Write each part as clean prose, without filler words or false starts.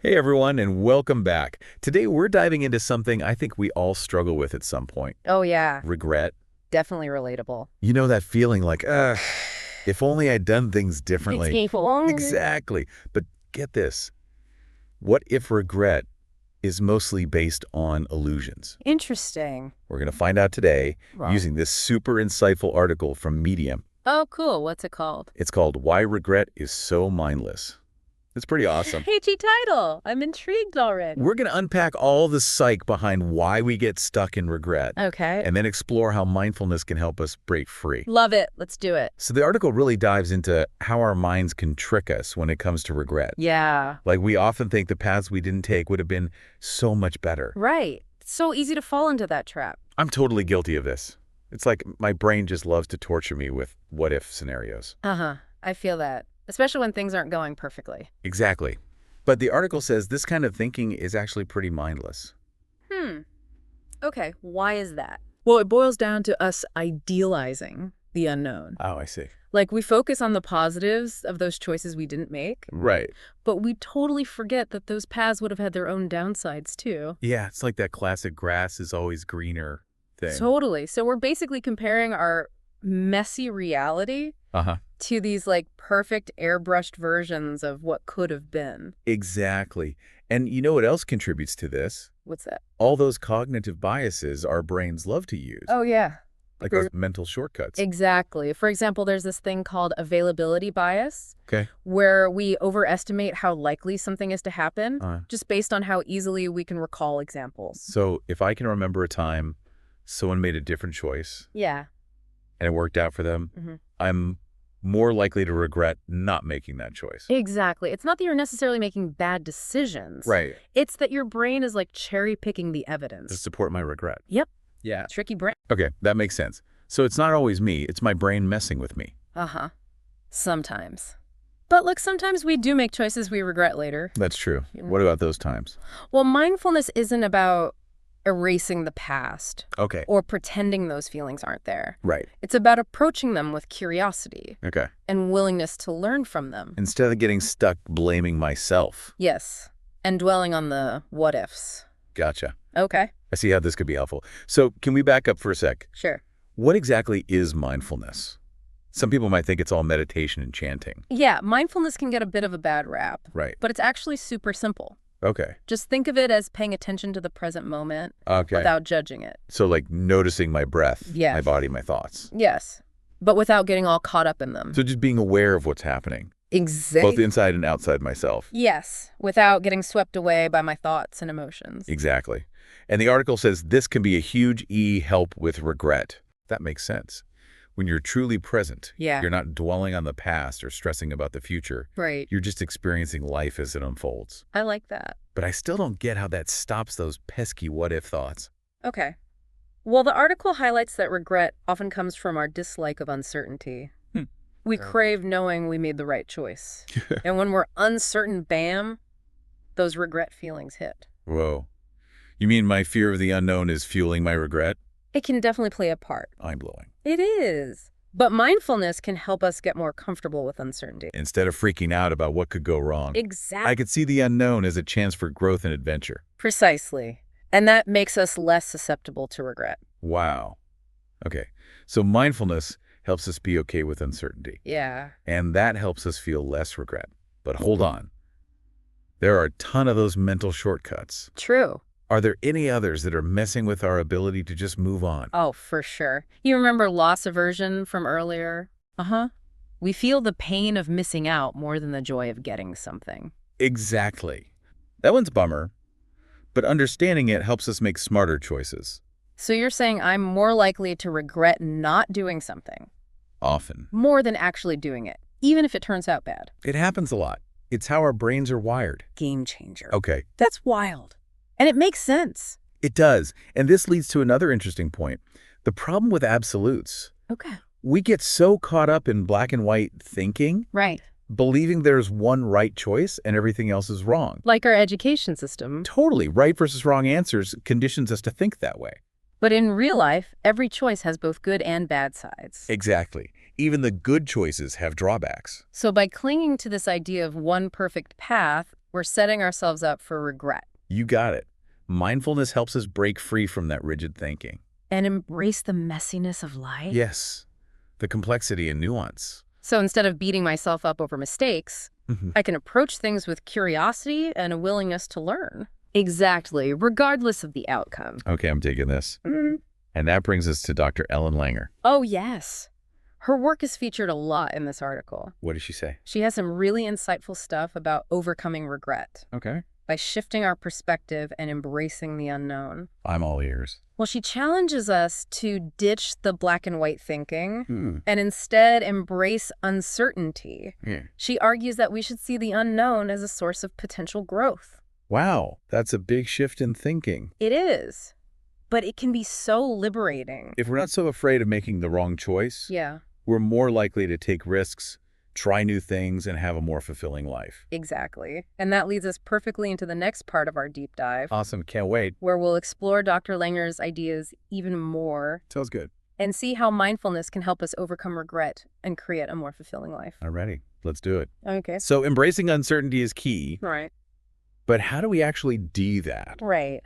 Hey everyone, and welcome back. Today we're diving into something I think we all struggle with at some point. Oh, yeah. Regret. Definitely relatable. You know that feeling like, if only I'd done things It's differently. painful. Exactly. But get this. What if regret is mostly based on illusions? Interesting. We're going to find out today Wow. using this super insightful article from Medium. Oh, cool. What's it called? It's called Why Regret is So Mindless. It's pretty awesome. Catchy title. I'm intrigued already. We're going to unpack all the psych behind why we get stuck in regret. Okay. And then explore how mindfulness can help us break free. Love it. Let's do it. So the article really dives into how our minds can trick us when it comes to regret. Yeah. Like we often think the paths we didn't take would have been so much better. Right. It's so easy to fall into that trap. I'm totally guilty of this. It's like my brain just loves to torture me with what-if scenarios. Uh-huh. I feel that. Especially when things aren't going perfectly. Exactly. But the article says this kind of thinking is actually pretty mindless. Okay. Why is that? Well, it boils down to us idealizing the unknown. Oh, I see. Like, we focus on the positives of those choices we didn't make, Right. but we totally forget that those paths would have had their own downsides, too. Yeah, it's like that classic grass is always greener thing. Totally. So we're basically comparing our messy reality Uh-huh. to these, like, perfect airbrushed versions of what could have been. Exactly. And you know what else contributes to this? What's that? All those cognitive biases our brains love to use, Oh, yeah. like those mental shortcuts. Exactly. For example, there's this thing called availability bias, Okay. where we overestimate how likely something is to happen Uh, just based on how easily we can recall examples. so if I can remember a time someone made a different choice Yeah. and it worked out for them, Mhm. I'm more likely to regret not making that choice. Exactly. It's not that you're necessarily making bad decisions. Right. It's that your brain is like cherry picking the To evidence. support my regret. Yep. Yeah. Tricky brain. Okay, that makes sense. So it's not always me, it's my brain messing with me. Uh-huh. Sometimes. But look, sometimes we do make choices we regret later. That's true. What about those times? Well, mindfulness isn't about erasing the past Okay. or pretending those feelings aren't there. Right. It's about approaching them with curiosity Okay. and willingness to learn from them. Instead of getting stuck blaming myself. Yes. And dwelling on the what ifs. Gotcha. Okay. I see how this could be helpful. So can we back up for a sec? Sure. What exactly is mindfulness? Some people might think it's all meditation and chanting. Yeah, mindfulness can get a bit of a bad rap, Right. but it's actually super simple. Okay. Just think of it as paying attention to the present moment Okay. without judging it. So like noticing my breath, Yes. my body, my thoughts. Yes, but without getting all caught up in them. So just being aware of what's happening, Exactly. both inside and outside myself. Yes, without getting swept away by my thoughts and emotions. Exactly. And the article says this can be a huge help with regret. That makes sense. When you're truly present, Yeah. you're not dwelling on the past or stressing about the future. Right. You're just experiencing life as it unfolds. I like that. But I still don't get how that stops those pesky what-if thoughts. Okay. Well, the article highlights that regret often comes from our dislike of uncertainty. We crave knowing we made the right choice. And when we're uncertain, bam, those regret feelings hit. Whoa. You mean my fear of the unknown is fueling my regret? It can definitely play a part. Mind-blowing. It is. But mindfulness can help us get more comfortable with uncertainty. Instead of freaking out about what could go wrong, Exactly. I could see the unknown as a chance for growth and adventure. Precisely. And that makes us less susceptible to regret. Wow. Okay. So mindfulness helps us be okay with uncertainty. Yeah. And that helps us feel less regret. But hold on. There are a ton of those mental shortcuts. True. Are there any others that are messing with our ability to just move on? Oh, for sure. You remember loss aversion from earlier? Uh-huh. We feel the pain of missing out more than the joy of getting something. Exactly. That one's a bummer. But understanding it helps us make smarter choices. So you're saying I'm more likely to regret not doing something Often. more than actually doing it, even if it turns out bad. It happens a lot. It's how our brains are wired. Game changer. Okay. That's wild. And it makes sense. It does. And this leads to another interesting point. The problem with absolutes. Okay. We get so caught up in black and white thinking, Right. believing there's one right choice and everything else is wrong. Like our education system. Totally. Right versus wrong answers conditions us to think that way. But in real life, every choice has both good and bad sides. Exactly. Even the good choices have drawbacks. So by clinging to this idea of one perfect path, We're setting ourselves up for regret. You got it. Mindfulness helps us break free from that rigid thinking. And embrace the messiness of life. Yes, the complexity and nuance. So instead of beating myself up over mistakes, I can approach things with curiosity and a willingness to learn. Exactly, regardless of the outcome. Okay, I'm digging this. And that brings us to Dr. Ellen Langer. Oh, yes. Her work is featured a lot in this article. What does she say? She has some really insightful stuff about overcoming regret Okay. by shifting our perspective and embracing the unknown. I'm all ears. Well, she challenges us to ditch the black and white thinking and instead embrace uncertainty. She argues that we should see the unknown as a source of potential growth. Wow, that's a big shift in thinking. It is, but it can be so liberating. If we're not so afraid of making the wrong choice, Yeah, we're more likely to take risks, try new things, and have a more fulfilling life. exactly. And that leads us perfectly into the next part of our deep dive, Awesome, can't wait. where we'll explore Dr. Langer's ideas even more Sounds good. and see how mindfulness can help us overcome regret and create a more fulfilling life. I'm ready. Let's do it. Okay. So embracing uncertainty is key, Right. but how do we actually do that? Right.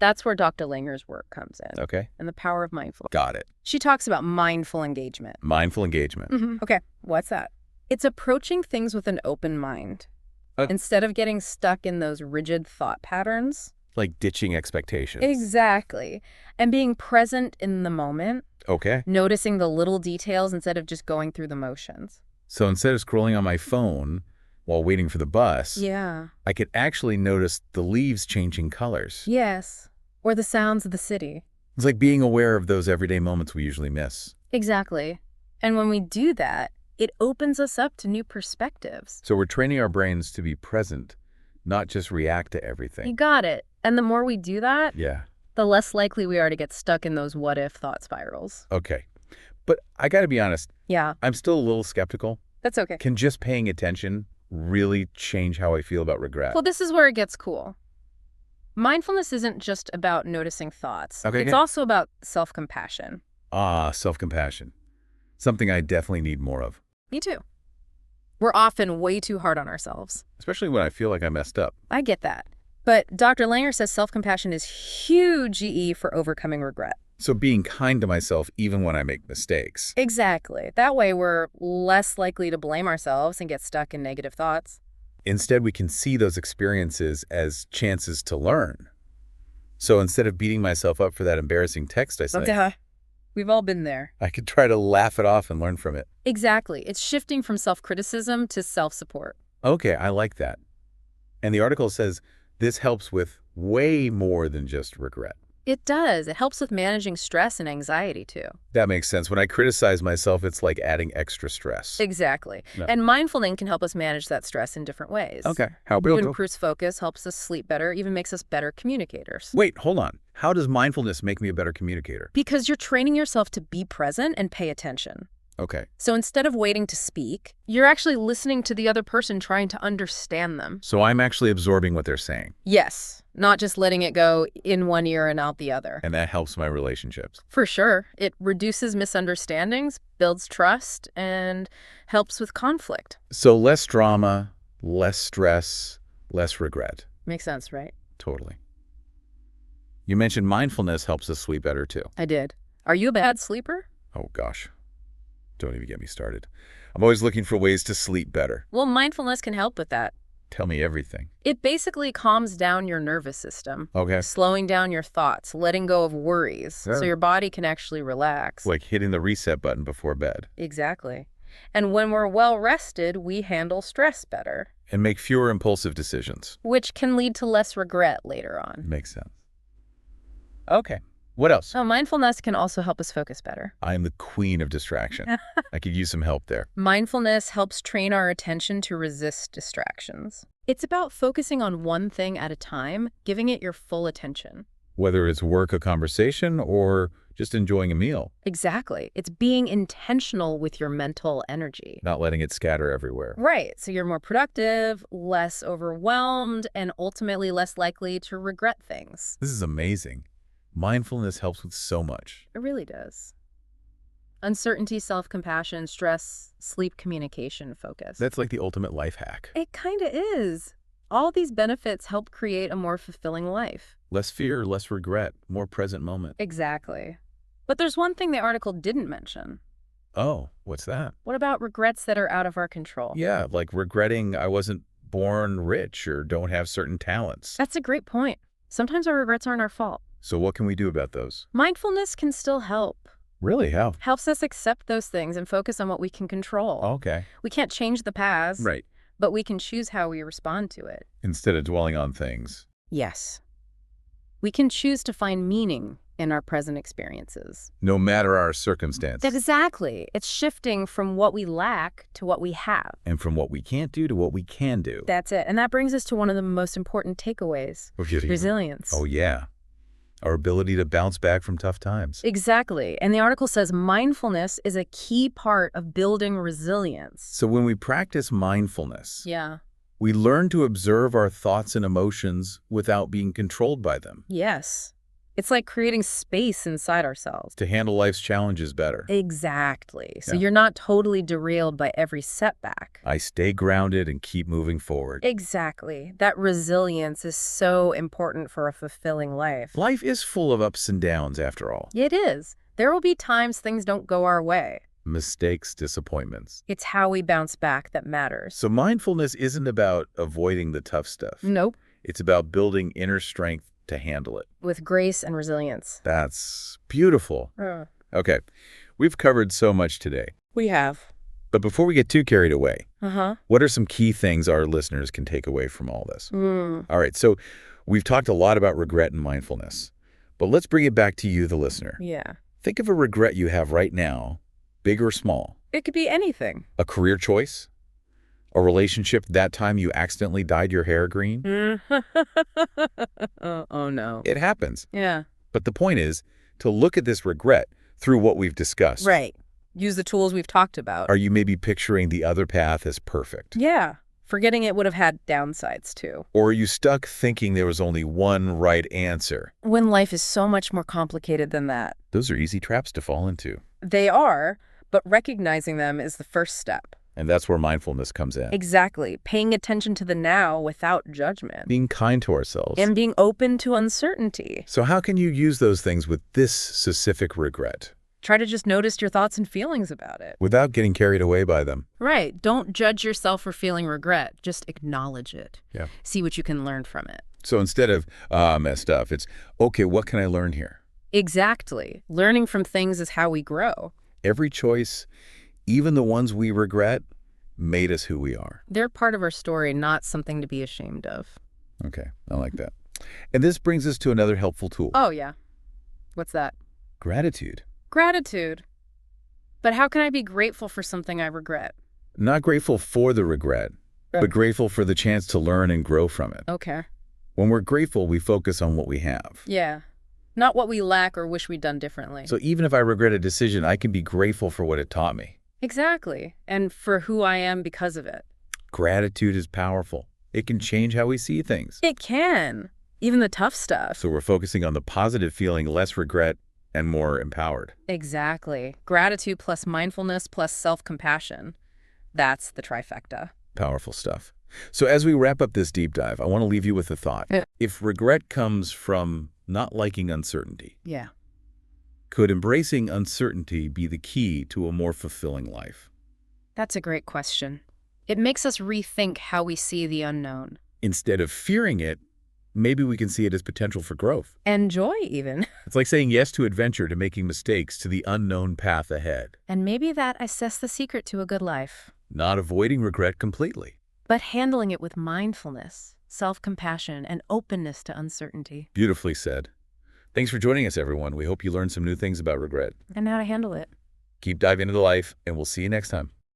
That's where Dr. Langer's work comes in, Okay, and the power of mindfulness. got it. She talks about mindful engagement. Mindful engagement. Okay, what's that? It's approaching things with an open mind. Uh, Instead of getting stuck in those rigid thought patterns. Like ditching expectations. Exactly. And being present in the moment, Okay. noticing the little details instead of just going through the motions. So instead of scrolling on my phone while waiting for the bus, Yeah. I could actually notice the leaves changing colors. Yes. Or the sounds of the city. It's like being aware of those everyday moments we usually miss. Exactly. And when we do that, it opens us up to new perspectives. So we're training our brains to be present, not just react to You everything. got it. And the more we do that, Yeah. the less likely we are to get stuck in those what-if thought spirals. Okay. But I got to be honest, Yeah, I'm still a little skeptical. that's okay. Can just paying attention really change how I feel about regret? Well, this is where it gets cool. Mindfulness isn't just about noticing thoughts. Okay, It's okay. also about self-compassion. Self-compassion. Something I definitely need more of, Me too. We're often way too hard on ourselves. especially when I feel like I messed up. I get that. But Dr. Langer says self-compassion is huge for overcoming regret. So being kind to myself even when I make mistakes. Exactly. That way we're less likely to blame ourselves and get stuck in negative thoughts. Instead, we can see those experiences as chances to learn. So instead of beating myself up for that embarrassing text I sent, We've all been there. I could try to laugh it off and learn from it. Exactly. It's shifting from self-criticism to self-support. Okay, I like that. And the article says this helps with way more than just regret. It does. It helps with managing stress and anxiety too. That makes sense. When I criticize myself, it's like adding extra stress. Exactly. No. And mindfulness can help us manage that stress in different ways. Okay, how It improves focus, helps us sleep better, even makes us better communicators. Wait, hold on. How does mindfulness make me a better communicator? Because you're training yourself to be present and pay attention. Okay. So instead of waiting to speak, you're actually listening to the other person, trying to understand them. So I'm actually absorbing what they're saying, Yes, not just letting it go in one ear and out the other. and that helps my relationships. For sure. It reduces misunderstandings, builds trust, and helps with conflict. So less drama, less stress, less regret. Makes sense, right? Totally. You mentioned mindfulness helps us sleep better too. I did. Are you a bad sleeper? Oh gosh. Don't even get me started. I'm always looking for ways to sleep better. Well, mindfulness can help with that. Tell me everything. It basically calms down your nervous system, Okay. slowing down your thoughts, letting go of worries, so Yeah. your body can actually relax. Like hitting the reset button before bed. Exactly. And when we're well rested, we handle stress better, And make fewer impulsive decisions. which can lead to less regret later on. Makes sense. Okay. What else? So mindfulness can also help us focus better. I am the queen of distraction. I could use some help there. Mindfulness helps train our attention to resist distractions. It's about focusing on one thing at a time, giving it your full attention. Whether it's work, a conversation, or just enjoying a meal. Exactly. It's being intentional with your mental energy. Not letting it scatter everywhere. Right. So you're more productive, less overwhelmed, and ultimately less likely to regret things. This is amazing. Mindfulness helps with so much. It really does. Uncertainty, self-compassion, stress, sleep, communication, focus. That's like the ultimate life hack. It kind of is. All these benefits help create a more fulfilling life. Less fear, less regret, more present moment. Exactly. But there's one thing the article didn't mention. Oh, what's that? What about regrets that are out of our control? Yeah, like regretting I wasn't born rich or don't have certain talents. That's a great point. Sometimes our regrets aren't our fault. So what can we do about those? Mindfulness can still help. Really? How? Helps us accept those things and focus on what we can control. Okay. We can't change the past, Right. but we can choose how we respond to it. Instead of dwelling on things. Yes. We can choose to find meaning in our present experiences. No matter our circumstance. Exactly. It's shifting from what we lack to what we have. And from what we can't do to what we can do. That's it. And that brings us to one of the most important takeaways. Resilience. Oh, yeah. Our ability to bounce back from tough times. Exactly. And the article says mindfulness is a key part of building resilience. So when we practice mindfulness, Yeah. we learn to observe our thoughts and emotions without being controlled by them. Yes. It's like creating space inside ourselves. To handle life's challenges better. Exactly. So Yeah. you're not totally derailed by every setback. I stay grounded and keep moving forward. Exactly. That resilience is so important for a fulfilling life. Life is full of ups and downs, after all. It is. There will be times things don't go our way. Mistakes, disappointments. It's how we bounce back that matters. So mindfulness isn't about avoiding the tough stuff. Nope. It's about building inner strength to handle it. With grace and resilience. That's beautiful. Okay, we've covered so much today. We have. But before we get too carried away, Uh-huh. what are some key things our listeners can take away from all this? Mm. All right, so we've talked a lot about regret and mindfulness, but let's bring it back to you, the listener. Yeah. Think of a regret you have right now, big or small. It could be anything. A career choice? A relationship that time you accidentally dyed your hair green? Oh, no. It happens. Yeah. But the point is to look at this regret through what we've discussed. Right. Use the tools we've talked about. Are you maybe picturing the other path as perfect? Yeah. Forgetting it would have had downsides, too. Or are you stuck thinking there was only one right answer? When life is so much more complicated than that. Those are easy traps to fall into. They are, but recognizing them is the first step. And that's where mindfulness comes in. Exactly. Paying attention to the now without judgment. Being kind to ourselves. And being open to uncertainty. So how can you use those things with this specific regret? Try to just notice your thoughts and feelings about it. Without getting carried away by them. Right. Don't judge yourself for feeling regret. Just acknowledge it. Yeah. See what you can learn from it. So instead of, messed up, it's, okay, what can I learn here? Exactly. Learning from things is how we grow. Every choice, even the ones we regret, made us who we are. They're part of our story, not something to be ashamed of. Okay, I like that. And this brings us to another helpful tool. Oh, yeah. What's that? Gratitude. Gratitude. But how can I be grateful for something I regret? Not grateful for the regret, but grateful for the chance to learn and grow from it. Okay. When we're grateful, we focus on what we have. Yeah. Not what we lack or wish we'd done differently. So even if I regret a decision, I can be grateful for what it taught me. Exactly. And for who I am because of it. Gratitude is powerful. It can change how we see things. It can. Even the tough stuff. So we're focusing on the positive feeling, less regret, and more empowered. Exactly. Gratitude plus mindfulness plus self-compassion. That's the trifecta. Powerful stuff. So as we wrap up this deep dive, I want to leave you with a thought. Yeah. If regret comes from not liking uncertainty, Yeah. could embracing uncertainty be the key to a more fulfilling life? That's a great question. It makes us rethink how we see the unknown. Instead of fearing it, maybe we can see it as potential for growth. And joy, even. It's like saying yes to adventure, to making mistakes, to the unknown path ahead. And maybe that is the secret to a good life. Not avoiding regret completely. But handling it with mindfulness, self-compassion, and openness to uncertainty. Beautifully said. Thanks for joining us, everyone. We hope you learned some new things about regret. And how to handle it. Keep diving into life, and we'll see you next time.